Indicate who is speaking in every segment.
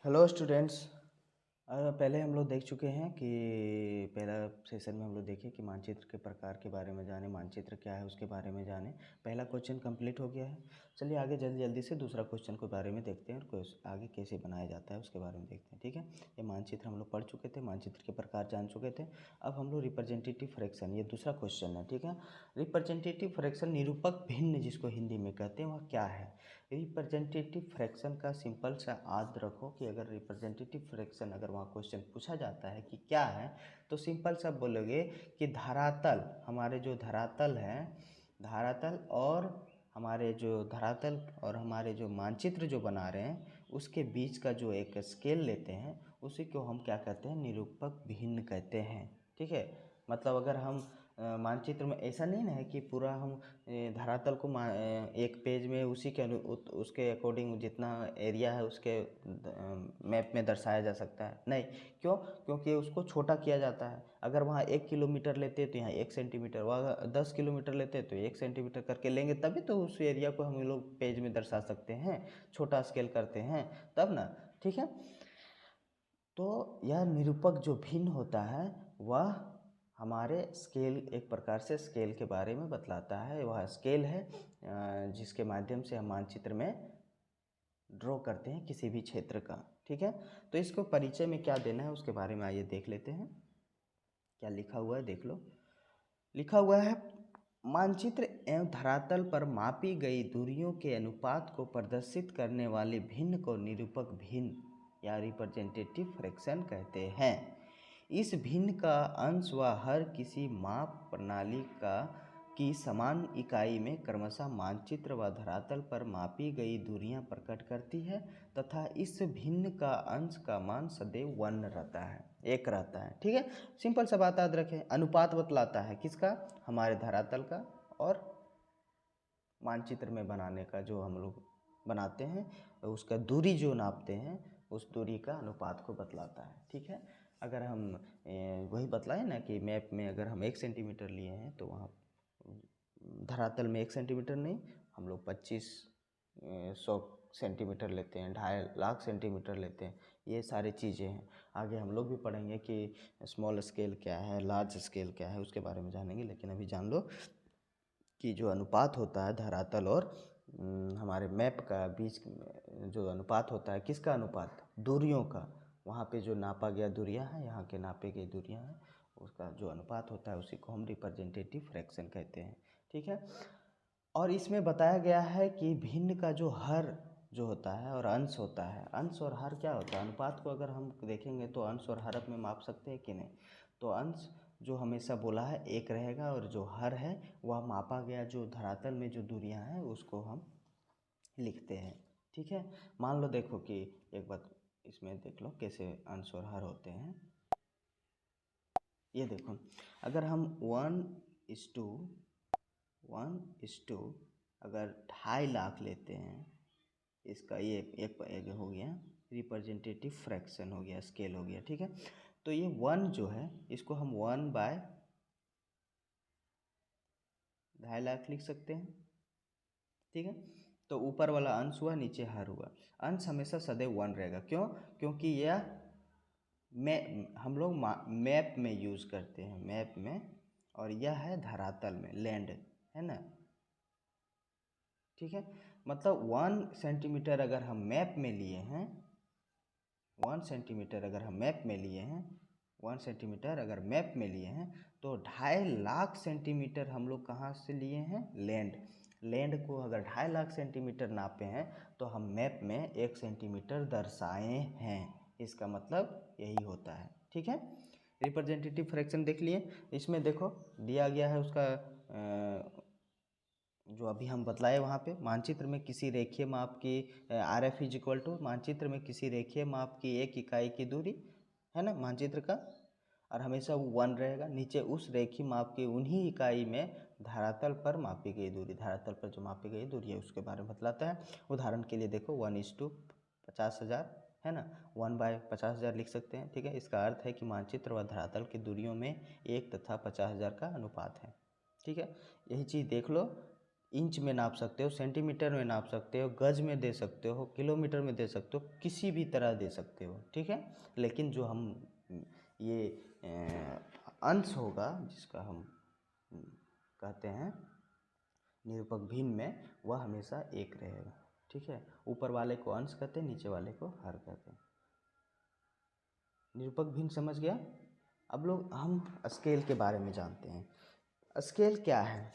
Speaker 1: Hello students. पहले हम लोग देख चुके हैं कि पहला सेशन में हम लोग देखे कि मानचित्र के प्रकार के बारे में जाने, मानचित्र क्या है उसके बारे में जाने। पहला क्वेश्चन कंप्लीट हो गया है। चलिए आगे जल्दी जल्दी से दूसरा क्वेश्चन के बारे में देखते हैं और आगे कैसे बनाया जाता है उसके बारे में देखते हैं। ठीक है, ये मानचित्र हम लोग पढ़ चुके थे, मानचित्र के प्रकार जान चुके थे। अब हम लोग रिप्रेजेंटेटिव फ्रैक्शन, ये दूसरा क्वेश्चन है। ठीक है, रिप्रेजेंटेटिव फ्रैक्शन, निरूपक भिन्न जिसको हिंदी में कहते हैं, वह क्या है। रिप्रेजेंटेटिव फ्रैक्शन का सिंपल सा याद रखो कि अगर रिप्रेजेंटेटिव फ्रैक्शन अगर वहाँ क्वेश्चन पूछा जाता है कि क्या है, तो सिंपल सा बोलोगे कि धरातल, हमारे जो धरातल है, धरातल और हमारे जो मानचित्र जो बना रहे हैं उसके बीच का जो एक स्केल लेते हैं उसी को हम क्या कहते हैं, निरूपक भिन्न कहते हैं। ठीक है, मतलब अगर हम मानचित्र में ऐसा नहीं ना है कि पूरा हम धरातल को एक पेज में उसी के उसके अकॉर्डिंग जितना एरिया है उसके मैप में दर्शाया जा सकता है, नहीं। क्यों? क्योंकि उसको छोटा किया जाता है। अगर वहाँ 1 किलोमीटर लेते तो यहाँ 1 सेंटीमीटर, वहाँ 10 किलोमीटर लेते तो 1 सेंटीमीटर करके लेंगे, तभी तो उस एरिया को हम लोग पेज में दर्शा सकते हैं, छोटा स्केल करते हैं तब ना। ठीक है, तो यह निरूपक जो भिन्न होता है वह हमारे स्केल, एक प्रकार से स्केल के बारे में बतलाता है। वह स्केल है जिसके माध्यम से हम मानचित्र में ड्रॉ करते हैं किसी भी क्षेत्र का। ठीक है, तो इसको परिचय में क्या देना है उसके बारे में आइए देख लेते हैं। क्या लिखा हुआ है देख लो। लिखा हुआ है, मानचित्र एवं धरातल पर मापी गई दूरियों के अनुपात को प्रदर्शित करने वाले भिन्न को निरूपक भिन्न या रिप्रेजेंटेटिव फ्रैक्शन कहते हैं। इस भिन्न का अंश व हर किसी माप प्रणाली की समान इकाई में क्रमशः मानचित्र व धरातल पर मापी गई दूरियां प्रकट करती है तथा इस भिन्न का अंश का मान सदैव 1 रहता है, 1 रहता है। ठीक है, सिंपल सा बात याद रखें। अनुपात बतलाता है किसका, हमारे धरातल का और मानचित्र में बनाने का, जो हम लोग बनाते हैं उसका दूरी जो नापते हैं उस दूरी का अनुपात को बतलाता है। ठीक है, अगर हम वही बतलाए ना कि मैप में अगर हम 1 सेंटीमीटर लिए हैं तो वहाँ धरातल में 1 सेंटीमीटर नहीं, हम लोग 2500 सेंटीमीटर लेते हैं, 2.5 लाख सेंटीमीटर लेते हैं। ये सारी चीज़ें हैं। आगे हम लोग भी पढ़ेंगे कि स्मॉल स्केल क्या है, लार्ज स्केल क्या है, उसके बारे में जानेंगे। लेकिन अभी जान लो कि जो अनुपात होता है धरातल और हमारे मैप का बीच में जो अनुपात होता है, किसका अनुपात, दूरियों का, वहाँ पे जो नापा गया दूरियां हैं, यहाँ के नापे गई दूरियां हैं, उसका जो अनुपात होता है उसी को हम रिप्रेजेंटेटिव फ्रैक्शन कहते हैं। ठीक है, और इसमें बताया गया है कि भिन्न का जो हर जो होता है और अंश होता है, अंश और हर क्या होता है, अनुपात को अगर हम देखेंगे तो अंश और हर में माप सकते हैं कि नहीं। तो अंश जो हमेशा बोला है 1 रहेगा और जो हर है वह मापा गया जो धरातल में जो दूरियां हैं उसको हम लिखते हैं। ठीक है, मान लो देखो कि एक बात इसमें देख लो कैसे अंश और हर होते हैं। ये देखो, अगर हम 1:1 अगर 2.5 लाख लेते हैं, इसका ये एक हो गया रिप्रेजेंटेटिव फ्रैक्शन हो गया, स्केल हो गया। ठीक है, तो ये 1 जो है इसको हम 1/2.5 लाख लिख सकते हैं। ठीक है, तो ऊपर वाला अंश हुआ, नीचे हर हुआ। अंश हमेशा सदैव 1 रहेगा। क्यों? क्योंकि यह हम लोग मैप में यूज़ करते हैं, मैप में, और यह है धरातल में, लैंड है ना। ठीक है, मतलब 1 सेंटीमीटर अगर हम मैप में लिए हैं, 1 सेंटीमीटर अगर हम मैप में लिए हैं, 1 सेंटीमीटर अगर मैप में लिए हैं, तो 2.5 लाख सेंटीमीटर हम लोग कहाँ से लिए हैं, लैंड को अगर 2.5 लाख सेंटीमीटर नापे हैं तो हम मैप में 1 सेंटीमीटर दर्शाए हैं। इसका मतलब यही होता है। ठीक है, रिप्रेजेंटेटिव फ्रैक्शन देख लिए। इसमें देखो दिया गया है उसका जो अभी हम बतलाए, वहाँ पे मानचित्र में किसी रेखीय माप की RF इज इक्वल टू, मानचित्र में किसी रेखीय माप की एक इकाई की दूरी है ना मानचित्र का, और हमेशा वो 1 रहेगा। नीचे उस रेखीय माप की उन्हीं इकाई में धरातल पर मापी गई दूरी, धरातल पर जो मापी गई दूरी है उसके बारे में बतलाता है। उदाहरण के लिए देखो 1:50,000 है ना, 1/50,000 लिख सकते हैं। ठीक है, इसका अर्थ है कि मानचित्र व धरातल की दूरियों में 1 तथा 50,000 का अनुपात है। ठीक है, यही चीज़ देख लो। इंच में नाप सकते हो, सेंटीमीटर में नाप सकते हो, गज में दे सकते हो, किलोमीटर में दे सकते हो, किसी भी तरह दे सकते हो, ठीक है। लेकिन जो हम ये अंश होगा जिसका हम कहते हैं निरूपक भिन्न में, वह हमेशा एक रहेगा, ठीक है। ऊपर वाले को अंश कहते हैं, नीचे वाले को हर कहते हैं। निरूपक भिन्न समझ गया। अब लोग हम स्केल के बारे में जानते हैं। स्केल क्या है?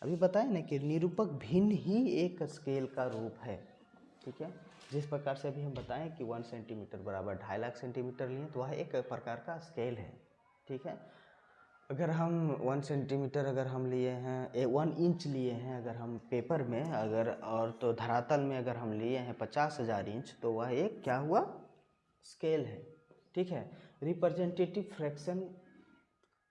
Speaker 1: अभी बताए ना कि निरूपक भिन्न ही एक स्केल का रूप है, ठीक है। जिस प्रकार से अभी हम बताएं कि 1 सेंटीमीटर बराबर 2.5 लाख सेंटीमीटर लिए तो वह एक प्रकार का स्केल है, ठीक है। अगर हम 1 सेंटीमीटर अगर हम लिए हैं 1 इंच लिए हैं अगर हम पेपर में, अगर और तो धरातल में अगर हम लिए हैं 50,000 इंच, तो वह एक क्या हुआ? स्केल है, ठीक है। रिप्रेजेंटेटिव फ्रैक्शन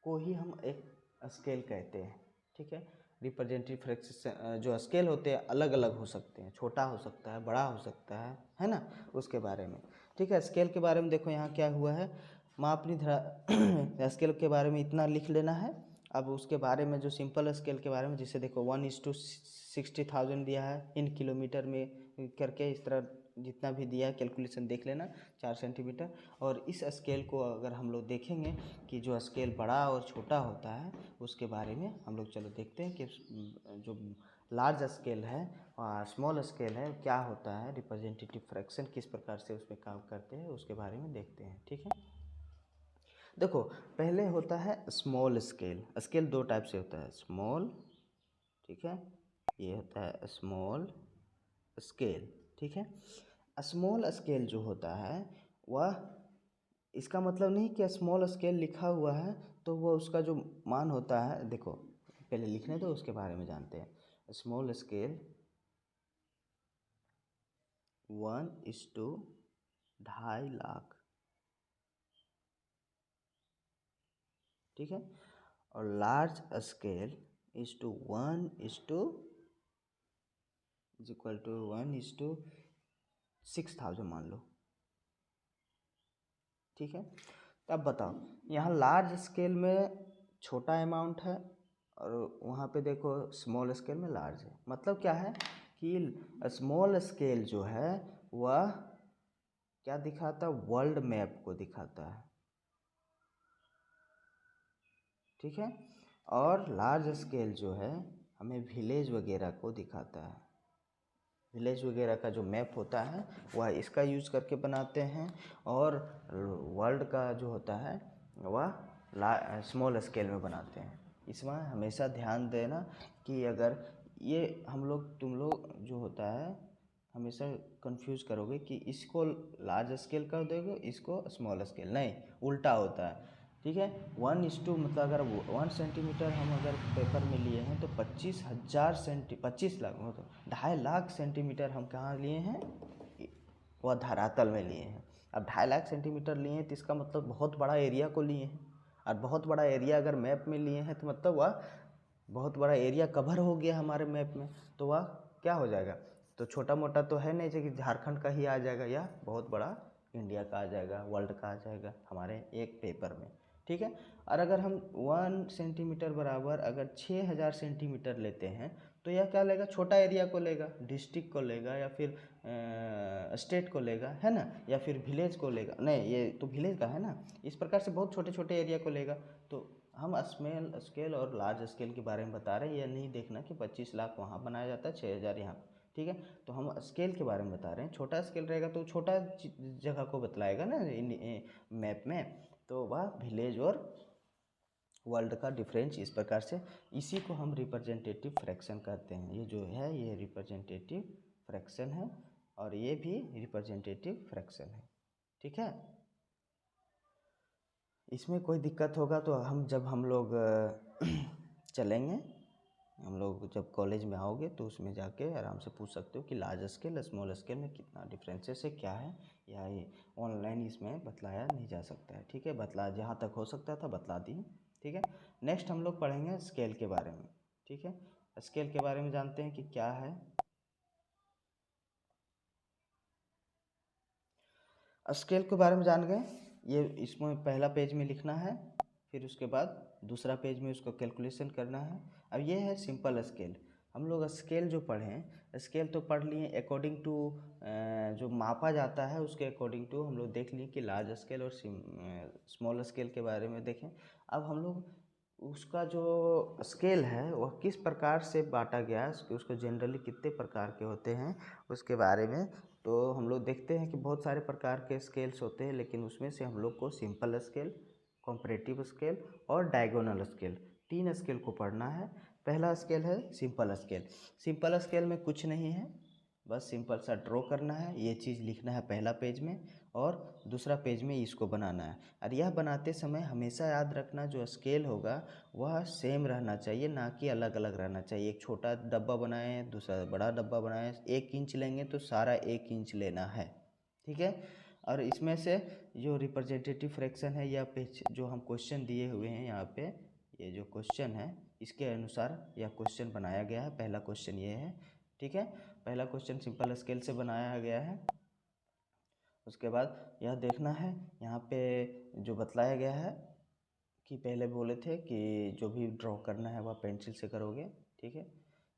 Speaker 1: को ही हम एक स्केल कहते हैं, ठीक है। रिप्रेजेंटेटिव फ्रैक्शन जो स्केल होते हैं अलग अलग हो सकते हैं, छोटा हो सकता है, बड़ा हो सकता है ना, उसके बारे में, ठीक है। स्केल के बारे में देखो यहाँ क्या हुआ है, मापनी धरा स्केल के बारे में इतना लिख लेना है। अब उसके बारे में जो सिंपल स्केल के बारे में, जिसे देखो 1:60,000 दिया है इन किलोमीटर में करके, इस तरह जितना भी दिया है कैलकुलेशन देख लेना, 4 सेंटीमीटर। और इस स्केल को अगर हम लोग देखेंगे कि जो स्केल बड़ा और छोटा होता है उसके बारे में हम लोग चलो देखते हैं कि जो लार्ज स्केल है और स्मॉल स्केल है क्या होता है, रिप्रेजेंटेटिव फ्रैक्शन किस प्रकार से उसमें काम करते हैं उसके बारे में देखते हैं, ठीक है। देखो पहले होता है स्मॉल स्केल। स्केल दो टाइप से होता है, स्मॉल, ठीक है, ये होता है स्मॉल स्केल, ठीक है। स्मॉल स्केल जो होता है वह, इसका मतलब नहीं कि स्मॉल स्केल लिखा हुआ है तो वह उसका जो मान होता है, देखो पहले लिखने दो उसके बारे में जानते हैं। स्मॉल स्केल 1:2.5 लाख, ठीक है। और लार्ज स्केल इज टू 1:6,000 मान लो, ठीक है। अब बताओ यहाँ लार्ज स्केल में छोटा अमाउंट है और वहाँ पे देखो स्मॉल स्केल में लार्ज है। मतलब क्या है कि स्मॉल स्केल जो है वह क्या दिखाता है? वर्ल्ड मैप को दिखाता है, ठीक है। और लार्ज स्केल जो है हमें विलेज वगैरह को दिखाता है। विलेज वगैरह का जो मैप होता है वह इसका यूज़ करके बनाते हैं। और वर्ल्ड का जो होता है वह स्मॉल स्केल में बनाते हैं। इसमें हमेशा ध्यान देना कि अगर ये हम लोग तुम लोग जो होता है हमेशा कंफ्यूज करोगे कि इसको लार्ज स्केल कर दोगे, इसको स्मॉल स्केल, नहीं, उल्टा होता है, ठीक है। 1:2 मतलब अगर 1 सेंटीमीटर हम अगर पेपर में लिए हैं तो 25 लाख मतलब 2.5 लाख सेंटीमीटर हम कहाँ लिए हैं? वह धरातल में लिए हैं। अब 2.5 लाख सेंटीमीटर लिए हैं तो इसका मतलब बहुत बड़ा एरिया को लिए हैं। और बहुत बड़ा एरिया अगर मैप में लिए हैं तो मतलब वह बहुत बड़ा एरिया कवर हो गया हमारे मैप में, तो वह क्या हो जाएगा? तो छोटा मोटा तो है नहीं कि झारखंड का ही आ जाएगा या बहुत बड़ा इंडिया का आ जाएगा, वर्ल्ड का आ जाएगा हमारे एक पेपर में, ठीक है। और अगर हम 1 सेंटीमीटर बराबर अगर 6,000 सेंटीमीटर लेते हैं तो यह क्या लेगा? छोटा एरिया को लेगा, डिस्ट्रिक्ट को लेगा या फिर स्टेट को लेगा, है ना, या फिर विलेज को लेगा, नहीं ये तो विलेज का है ना। इस प्रकार से बहुत छोटे छोटे एरिया को लेगा। तो हम स्मॉल स्केल और लार्ज स्केल के बारे में बता रहे हैं, यह नहीं देखना कि 25 लाख वहाँ बनाया जाता है, 6,000 यहाँ, ठीक है। तो हम स्केल के बारे में बता रहे हैं। छोटा स्केल रहेगा तो छोटा जगह को बतलाएगा ना मैप में, तो वह विलेज और वर्ल्ड का डिफरेंस इस प्रकार से, इसी को हम रिप्रेजेंटेटिव फ्रैक्शन कहते हैं। ये जो है ये रिप्रेजेंटेटिव फ्रैक्शन है और ये भी रिप्रेजेंटेटिव फ्रैक्शन है, ठीक है। इसमें कोई दिक्कत होगा तो जब हम लोग चलेंगे, हम लोग जब कॉलेज में आओगे तो उसमें जाके आराम से पूछ सकते हो कि लार्ज स्केल स्मॉल स्केल में कितना डिफरेंसेस है, क्या है, या ये ऑनलाइन इसमें बतलाया नहीं जा सकता है, ठीक है। बतला जहाँ तक हो सकता था बतला दिए, ठीक है। नेक्स्ट हम लोग पढ़ेंगे स्केल के बारे में, ठीक है। स्केल के बारे में जानते हैं कि क्या है। स्केल के बारे में जान गए, ये इसमें पहला पेज में लिखना है, फिर उसके बाद दूसरा पेज में उसको कैलकुलेशन करना है। अब ये है सिंपल स्केल। हम लोग स्केल जो पढ़ें, स्केल तो पढ़ लिए अकॉर्डिंग टू जो मापा जाता है उसके अकॉर्डिंग टू हम लोग देख लिए कि लार्ज स्केल और स्मॉल स्केल के बारे में देखें। अब हम लोग उसका जो स्केल है वह किस प्रकार से बांटा गया है, उसको जनरली कितने प्रकार के होते हैं उसके बारे में। तो हम लोग देखते हैं कि बहुत सारे प्रकार के स्केल्स होते हैं, लेकिन उसमें से हम लोग को सिंपल स्केल, कॉम्परेटिव स्केल और डायगोनल स्केल, 3 स्केल को पढ़ना है। पहला स्केल है सिंपल स्केल। सिंपल स्केल में कुछ नहीं है, बस सिंपल सा ड्रॉ करना है, ये चीज़ लिखना है पहला पेज में और दूसरा पेज में इसको बनाना है। और यह बनाते समय हमेशा याद रखना जो स्केल होगा वह सेम रहना चाहिए, ना कि अलग अलग रहना चाहिए। एक छोटा डब्बा बनाएं, दूसरा बड़ा डब्बा बनाएं, 1 इंच लेंगे तो सारा 1 इंच लेना है, ठीक है। और इसमें से जो रिप्रेजेंटेटिव फ्रैक्शन है या जो हम क्वेश्चन दिए हुए हैं यहाँ पे, ये जो क्वेश्चन है इसके अनुसार यह क्वेश्चन बनाया गया है। पहला क्वेश्चन ये है, ठीक है। पहला क्वेश्चन सिंपल स्केल से बनाया गया है। उसके बाद यह देखना है यहाँ पे जो बतलाया गया है कि पहले बोले थे कि जो भी ड्रॉ करना है वह पेंसिल से करोगे, ठीक है।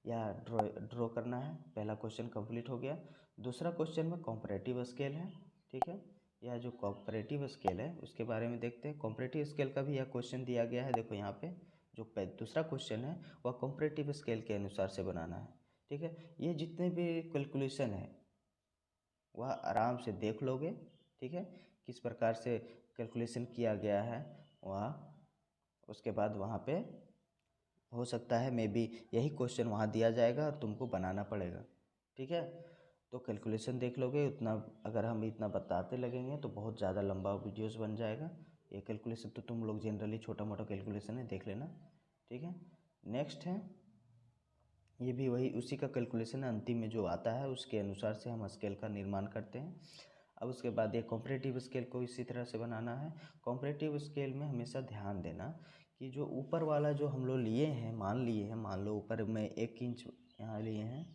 Speaker 1: या ड्रॉ करना है। पहला क्वेश्चन कंप्लीट हो गया। दूसरा क्वेश्चन में कॉम्परेटिव स्केल है, ठीक है। यह जो कॉम्परेटिव स्केल है उसके बारे में देखते हैं। कॉम्परेटिव स्केल का भी यह क्वेश्चन दिया गया है। देखो यहाँ पे जो दूसरा क्वेश्चन है वह कॉम्परेटिव स्केल के अनुसार से बनाना है, ठीक है। ये जितने भी कैलकुलेशन है वह आराम से देख लोगे, ठीक है, किस प्रकार से कैलकुलेशन किया गया है वह। उसके बाद वहाँ पे हो सकता है मे बी यही क्वेश्चन वहाँ दिया जाएगा और तुमको बनाना पड़ेगा, ठीक है। तो कैलकुलेशन देख लोगे उतना। अगर हम इतना बताते लगेंगे तो बहुत ज़्यादा लंबा वीडियोस बन जाएगा। ये कैलकुलेशन तो तुम लोग जनरली छोटा मोटा कैलकुलेशन है, देख लेना, ठीक है। नेक्स्ट है, ये भी वही उसी का कैलकुलेशन है। अंतिम में जो आता है उसके अनुसार से हम स्केल का निर्माण करते हैं। अब उसके बाद ये कॉम्परेटिव स्केल को इसी तरह से बनाना है। कॉम्परेटिव स्केल में हमेशा ध्यान देना कि जो ऊपर वाला जो हम लोग लिए हैं, मान लो ऊपर में 1 इंच यहाँ लिए हैं,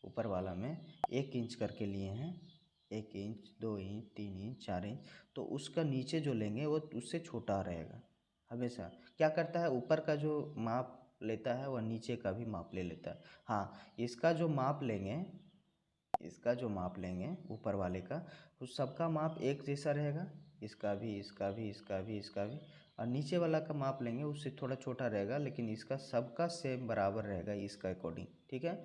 Speaker 1: ऊपर वाला में 1 इंच करके लिए हैं, 1 इंच, 2 इंच, 3 इंच, 4 इंच, तो उसका नीचे जो लेंगे वो उससे छोटा रहेगा। हमेशा क्या करता है, ऊपर का जो माप लेता है वह नीचे का भी माप ले लेता है। हाँ, इसका जो माप लेंगे ऊपर वाले का, उस सबका माप एक जैसा रहेगा। इसका भी, इसका भी, इसका भी, इसका भी। और नीचे वाला का माप लेंगे उससे थोड़ा छोटा रहेगा, लेकिन इसका सबका सेम बराबर रहेगा इसका अकॉर्डिंग, ठीक है,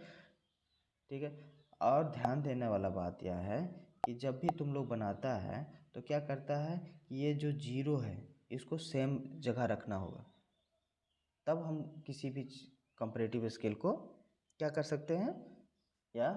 Speaker 1: ठीक है। और ध्यान देने वाला बात यह है कि जब भी तुम लोग बनाता है तो क्या करता है कि ये जो जीरो है इसको सेम जगह रखना होगा, तब हम किसी भी कंपैरेटिव स्केल को क्या कर सकते हैं या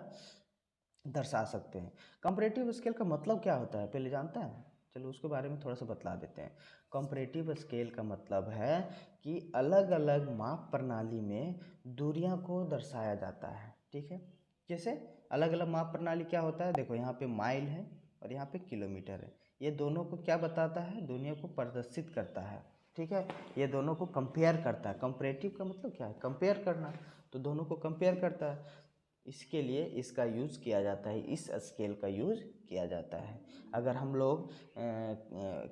Speaker 1: दर्शा सकते हैं। कंपैरेटिव स्केल का मतलब क्या होता है पहले जानता है? चलो उसके बारे में थोड़ा सा बतला देते हैं। कंपैरेटिव स्केल का मतलब है कि अलग अलग माप प्रणाली में दूरियां को दर्शाया जाता है, ठीक है। जैसे अलग अलग माप प्रणाली क्या होता है, देखो यहाँ पे माइल है और यहाँ पे किलोमीटर है। ये दोनों को क्या बताता है, दुनिया को प्रदर्शित करता है, ठीक है। ये दोनों को कंपेयर करता है। कंपैरेटिव का मतलब क्या है, कंपेयर करना, तो दोनों को कंपेयर करता है। इसके लिए इसका यूज़ किया जाता है, इस स्केल का यूज़ किया जाता है। अगर हम लोग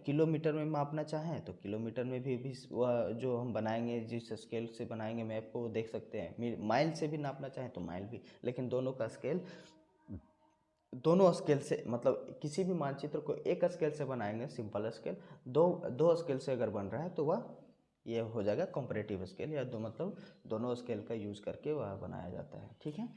Speaker 1: किलोमीटर में मापना चाहें तो किलोमीटर में भी वह जो हम बनाएंगे जिस स्केल से बनाएंगे मैप को वो देख सकते हैं। माइल से भी नापना चाहें तो माइल भी, लेकिन दोनों का स्केल, दोनों स्केल से मतलब किसी भी मानचित्र को एक स्केल से बनाएंगे सिंपल स्केल, दो स्केल से अगर बन रहा है तो वह ये हो जाएगा कंपैरेटिव स्केल, या दो मतलब दोनों स्केल का यूज़ करके वह बनाया जाता है, ठीक है,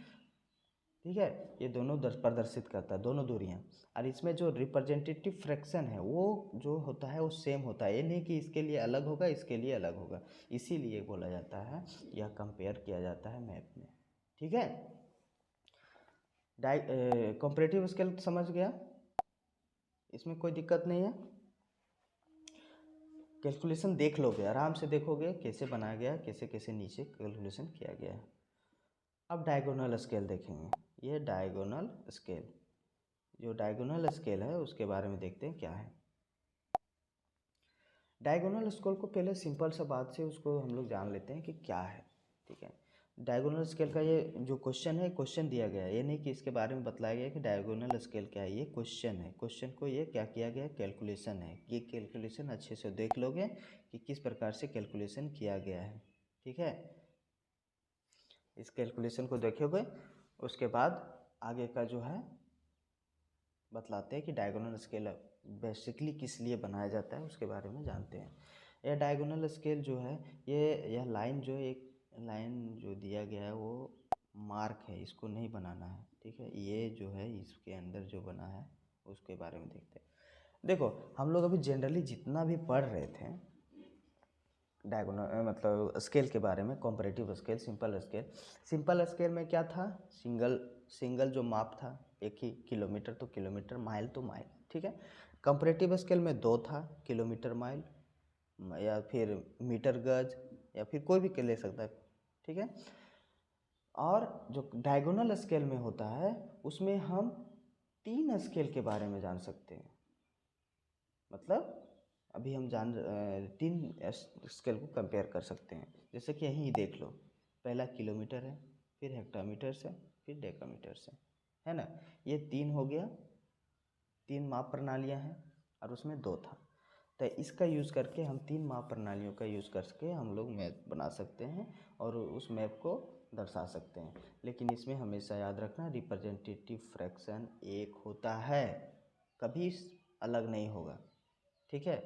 Speaker 1: ठीक है। ये दोनों प्रदर्शित करता है दोनों दूरियां। और इसमें जो रिप्रेजेंटेटिव फ्रैक्शन है वो जो होता है वो सेम होता है, ये नहीं कि इसके लिए अलग होगा इसके लिए अलग होगा। इसीलिए बोला जाता है, यह कंपेयर किया जाता है मैप में, ठीक है। कंपैरेटिव स्केल समझ गया, इसमें कोई दिक्कत नहीं है। कैलकुलेशन देख लोगे, आराम से देखोगे कैसे बनाया गया, कैसे कैसे नीचे कैलकुलेशन किया गया है। अब डायगोनल स्केल देखेंगे। ये डायगोनल स्केल, जो डायगोनल स्केल है उसके बारे में देखते हैं क्या है। डायगोनल स्केल को पहले सिंपल सा बात से उसको हम लोग जान लेते हैं कि क्या है, ठीक है। डायगोनल स्केल का ये जो क्वेश्चन है, क्वेश्चन दिया गया है, ये नहीं कि इसके बारे में बतलाया गया कि डायगोनल स्केल क्या है, ये क्वेश्चन है। क्वेश्चन को ये क्या किया गया, कैलकुलेशन है। ये कैलकुलेशन अच्छे से देख लोगे कि किस प्रकार से कैलकुलेशन किया गया है, ठीक है। इस कैलकुलेशन को देखोगे उसके बाद आगे का जो है बतलाते हैं कि डायगोनल स्केल बेसिकली किस लिए बनाया जाता है, उसके बारे में जानते हैं। यह डायगोनल स्केल जो है यह लाइन जो एक लाइन जो दिया गया है वो मार्क है, इसको नहीं बनाना है, ठीक है। ये जो है इसके अंदर जो बना है उसके बारे में देखते हैं। देखो हम लोग अभी जनरली जितना भी पढ़ रहे थे डायगोनल मतलब स्केल के बारे में, कॉम्परेटिव स्केल, सिंपल स्केल में क्या था, सिंगल जो माप था एक ही, किलोमीटर तो किलोमीटर, माइल तो माइल, ठीक है। कंपैरेटिव स्केल में दो था, किलोमीटर माइल या फिर मीटर गज या फिर कोई भी ले सकता है, ठीक है। और जो डायगोनल स्केल में होता है उसमें हम 3 स्केल के बारे में जान सकते हैं। मतलब अभी हम 3 स्केल को कंपेयर कर सकते हैं। जैसे कि यहीं देख लो, पहला किलोमीटर है, फिर हेक्टोमीटर से, फिर डेकामीटर से, है ना। ये 3 हो गया, 3 माप प्रणालियां हैं और उसमें 2 था। तो इसका यूज़ करके हम 3 माप प्रणालियों का यूज़ करके हम लोग मैप बना सकते हैं और उस मैप को दर्शा सकते हैं। लेकिन इसमें हमेशा याद रखना रिप्रेजेंटेटिव फ्रैक्शन एक होता है, कभी अलग नहीं होगा, ठीक है।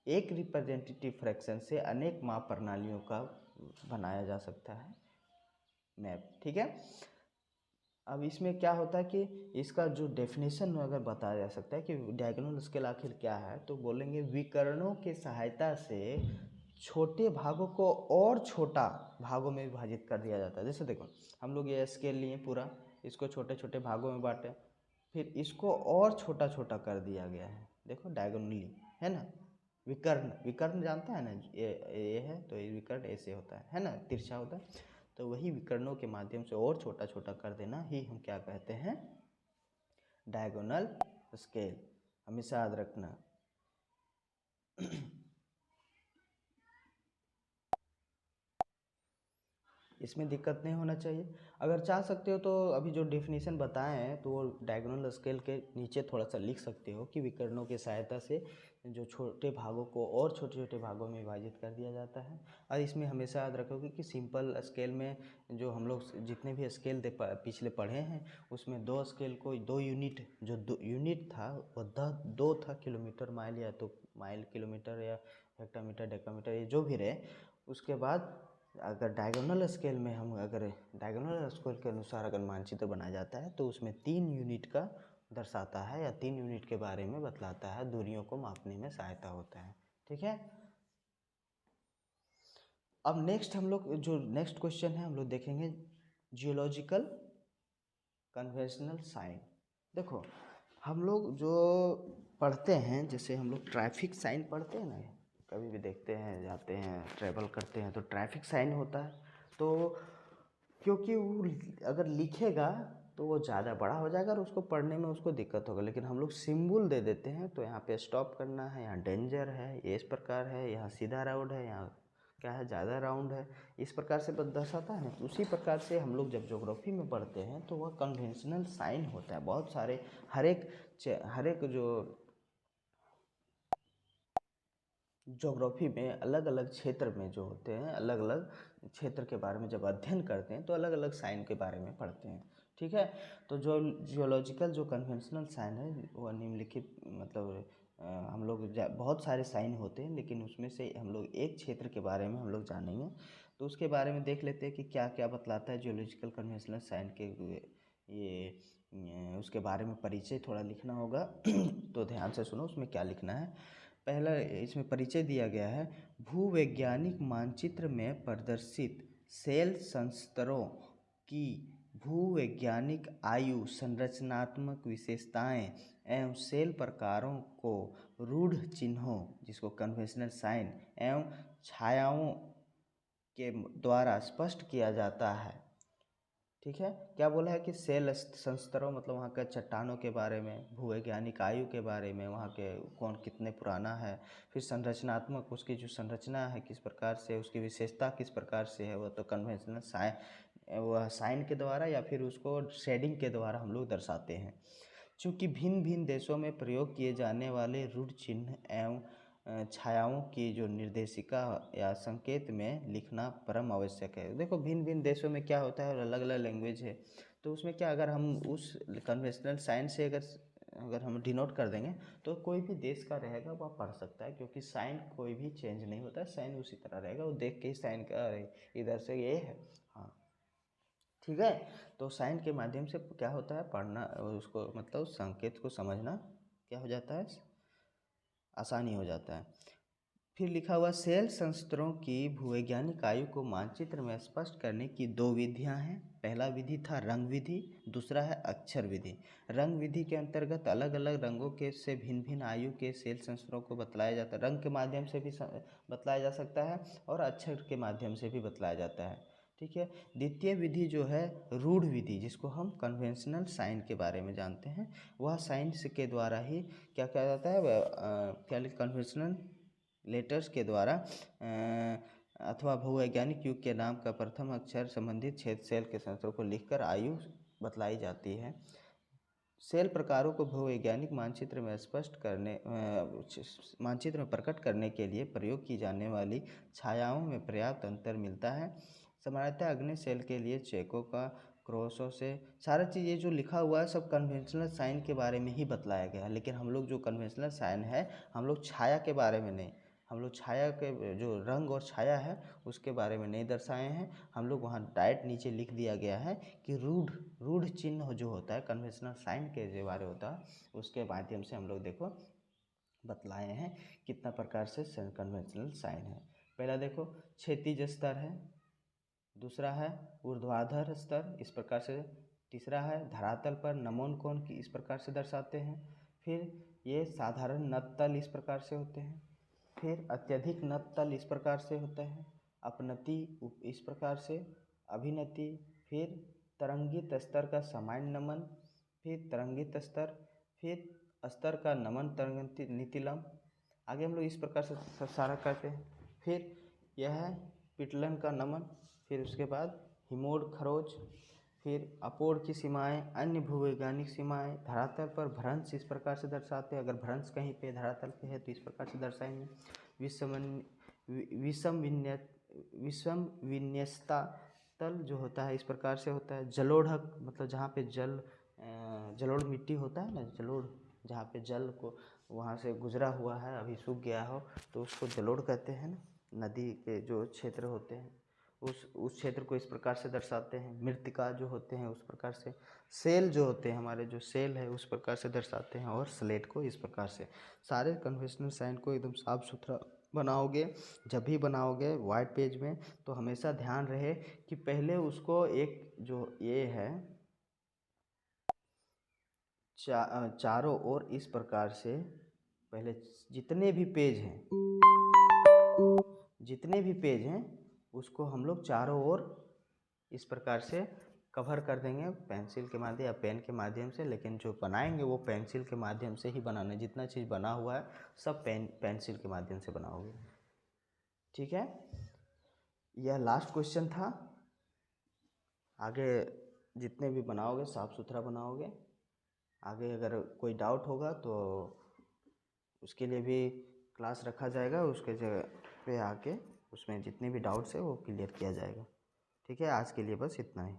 Speaker 1: एक रिप्रेजेंटेटिव फ्रैक्शन से अनेक माप प्रणालियों का बनाया जा सकता है मैप, ठीक है। अब इसमें क्या होता है कि इसका जो डेफिनेशन अगर बताया जा सकता है कि डायगोनल स्केल आखिर क्या है, तो बोलेंगे विकर्णों के सहायता से छोटे भागों को और छोटा भागों में विभाजित कर दिया जाता है। जैसे देखो हम लोग ये स्केल लिए पूरा, इसको छोटे छोटे भागों में बांटे, फिर इसको और छोटा छोटा कर दिया गया है, देखो डायगोनली, है ना। विकर्ण जानता है ना, ये है तो ये विकर्ण ऐसे होता है ना, तिरछा होता है। तो वही विकर्णों के माध्यम से और छोटा छोटा कर देना ही हम क्या कहते हैं, डायगोनल स्केल। हमेशा याद रखना। इसमें दिक्कत नहीं होना चाहिए। अगर चाह सकते हो तो अभी जो डेफिनेशन बताए हैं तो वो डायगोनल स्केल के नीचे थोड़ा सा लिख सकते हो कि विकर्णों की सहायता से जो छोटे भागों को और छोटे छोटे भागों में विभाजित कर दिया जाता है। और इसमें हमेशा याद रखोगे कि सिंपल स्केल में जो हम लोग जितने भी स्केल पिछले पढ़े हैं उसमें 2 स्केल को 2 यूनिट, जो 2 यूनिट था वो 2 था, किलोमीटर माइल या तो माइल किलोमीटर या हेक्टोमीटर डेकामीटर, ये जो भी रहे। उसके बाद अगर डायगोनल स्केल में हम अगर डायगोनल स्केल के अनुसार अगर मानचित्र बनाया जाता है तो उसमें 3 यूनिट का दर्शाता है या 3 यूनिट के बारे में बतलाता है, दूरियों को मापने में सहायता होता है, ठीक है। अब नेक्स्ट हम लोग जो नेक्स्ट क्वेश्चन है हम लोग देखेंगे जियोलॉजिकल कन्वेंशनल साइन। देखो हम लोग जो पढ़ते हैं, जैसे हम लोग ट्रैफिक साइन पढ़ते हैं ना, कभी भी देखते हैं, जाते हैं, ट्रैवल करते हैं तो ट्रैफिक साइन होता है। तो क्योंकि वो अगर लिखेगा तो वो ज़्यादा बड़ा हो जाएगा और उसको पढ़ने में उसको दिक्कत होगा, लेकिन हम लोग सिंबल दे देते हैं। तो यहाँ पे स्टॉप करना है, यहाँ डेंजर है, ये इस प्रकार है, यहाँ सीधा राउंड है, यहाँ क्या है ज़्यादा राउंड है, इस प्रकार से दर्शाता है ना। तो उसी प्रकार से हम लोग जब ज्योग्राफी में पढ़ते हैं तो वह कन्वेंशनल साइन होता है। बहुत सारे हर एक जो ज्योग्राफी में अलग अलग क्षेत्र में जो होते हैं, अलग अलग क्षेत्र के बारे में जब अध्ययन करते हैं तो अलग अलग साइन के बारे में पढ़ते हैं, ठीक है। तो जो जियोलॉजिकल जो कन्वेंशनल साइन है वह निम्नलिखित मतलब हम लोग बहुत सारे साइन होते हैं, लेकिन उसमें से हम लोग एक क्षेत्र के बारे में हम लोग जानेंगे। तो उसके बारे में देख लेते हैं कि क्या क्या बतलाता है जियोलॉजिकल कन्वेंशनल साइन के। उसके बारे में परिचय थोड़ा लिखना होगा तो ध्यान से सुनो उसमें क्या लिखना है। पहला इसमें परिचय दिया गया है, भूवैज्ञानिक मानचित्र में प्रदर्शित सेल संस्तरों की भूवैज्ञानिक आयु, संरचनात्मक विशेषताएं एवं सेल प्रकारों को रूढ़ चिन्हों, जिसको कन्वेंशनल साइन एवं छायाओं के द्वारा स्पष्ट किया जाता है, ठीक है। क्या बोला है कि सेल संस्तरों मतलब वहाँ के चट्टानों के बारे में, भूवैज्ञानिक आयु के बारे में, वहाँ के कौन कितने पुराना है, फिर संरचनात्मक उसकी जो संरचना है किस प्रकार से, उसकी विशेषता किस प्रकार से है, वो तो कन्वेंशनल साइन वह साइन के द्वारा या फिर उसको शेडिंग के द्वारा हम लोग दर्शाते हैं। चूँकि भिन्न भिन्न देशों में प्रयोग किए जाने वाले रूढ़ चिन्ह एवं छायाओं की जो निर्देशिका या संकेत में लिखना परम आवश्यक है। देखो भिन्न भिन्न देशों में क्या होता है और अलग अलग लैंग्वेज है, तो उसमें क्या अगर हम उस कन्वेंशनल साइन से अगर हम डिनोट कर देंगे तो कोई भी देश का रहेगा वह पढ़ सकता है, क्योंकि साइन कोई भी चेंज नहीं होता है, साइन उसी तरह रहेगा, वो देख के ही साइन का इधर से ये है, हाँ ठीक है। तो साइन के माध्यम से क्या होता है, पढ़ना उसको मतलब संकेत को समझना क्या हो जाता है, आसानी हो जाता है। फिर लिखा हुआ सेल संस्तरों की भूवैज्ञानिक आयु को मानचित्र में स्पष्ट करने की दो विधियां हैं। पहला विधि था रंग विधि, दूसरा है अक्षर विधि। रंग विधि के अंतर्गत अलग अलग रंगों के से भिन्न भिन्न आयु के सेल संस्तरों को बतलाया जाता है। रंग के माध्यम से भी बतलाया जा सकता है और अक्षर के माध्यम से भी बतलाया जाता है, ठीक है। द्वितीय विधि जो है रूढ़ विधि, जिसको हम कन्वेंशनल साइन के बारे में जानते हैं, वह साइंस के द्वारा ही क्या किया जाता है, क्या कन्वेंशनल लेटर्स के द्वारा अथवा भूवैज्ञानिक युग के नाम का प्रथम अक्षर संबंधित क्षेत्र सेल के संस्तरों को लिखकर आयु बतलाई जाती है। सेल प्रकारों को भूवैज्ञानिक मानचित्र में मानचित्र में प्रकट करने के लिए प्रयोग की जाने वाली छायाओं में पर्याप्त अंतर मिलता है। सामान्यतः अग्नि सेल के लिए चेकों का क्रोसों से सारा चीज़ ये जो लिखा हुआ है सब कन्वेंशनल साइन के बारे में ही बतलाया गया है, लेकिन हम लोग जो कन्वेंशनल साइन है हम लोग छाया के बारे में नहीं, हम लोग छाया के जो रंग और छाया है उसके बारे में नहीं दर्शाए हैं। हम लोग वहाँ डायरेक्ट नीचे लिख दिया गया है कि रूढ़ चिन्ह जो होता है कन्वेंशनल साइन के जो बारे होता है उसके माध्यम से हम लोग देखो बतलाए हैं कितना प्रकार से कन्वेंशनल साइन है। पहला देखो क्षैतिज स्तर है, दूसरा है ऊर्ध्वाधर स्तर इस प्रकार से, तीसरा है धरातल पर नमन कोण की इस प्रकार से दर्शाते हैं, फिर ये साधारण नतल इस प्रकार से होते हैं, फिर अत्यधिक नतल इस प्रकार से होता है, अपनति इस प्रकार से, अभिनति, फिर तरंगित स्तर का सामान्य नमन, फिर तरंगित स्तर, फिर स्तर का नमन तरंगित नीतिलम। आगे हम लोग इस प्रकार से सारा करते हैं। फिर यह है पिटलन का नमन, फिर उसके बाद हिमोड खरोच, फिर अपोड़ की सीमाएं, अन्य भूवैज्ञानिक सीमाएं, धरातल पर भ्रंश इस प्रकार से दर्शाते हैं, अगर भ्रंश कहीं पे धरातल पे है तो इस प्रकार से दर्शाएंगे। विषम विन्यस्ता तल जो होता है इस प्रकार से होता है। जलोढ़क मतलब जहाँ पे जलोढ़ मिट्टी होता है ना, जलोढ़ जहाँ पे जल को वहाँ से गुजरा हुआ है अभी सूख गया हो तो उसको जलोढ़ कहते हैं ना। नदी के जो क्षेत्र होते हैं उस क्षेत्र को इस प्रकार से दर्शाते हैं। मृत्तिका जो होते हैं उस प्रकार से, सेल जो होते हैं हमारे जो सेल है उस प्रकार से दर्शाते हैं, और स्लेट को इस प्रकार से। सारे कन्वेंशनल साइन को एकदम साफ सुथरा बनाओगे, जब भी बनाओगे वाइट पेज में तो हमेशा ध्यान रहे कि पहले उसको एक जो ये है चारों ओर इस प्रकार से पहले जितने भी पेज हैं उसको हम लोग चारों ओर इस प्रकार से कवर कर देंगे पेंसिल के माध्यम या पेन के माध्यम से, लेकिन जो बनाएंगे वो पेंसिल के माध्यम से ही बनाना है। जितना चीज़ बना हुआ है सब पेंसिल के माध्यम से बनाओगे, ठीक है। यह लास्ट क्वेश्चन था। आगे जितने भी बनाओगे साफ सुथरा बनाओगे। आगे अगर कोई डाउट होगा तो उसके लिए भी क्लास रखा जाएगा, उसके जगह पे आके उसमें जितने भी डाउट्स है वो क्लियर किया जाएगा, ठीक है। आज के लिए बस इतना ही।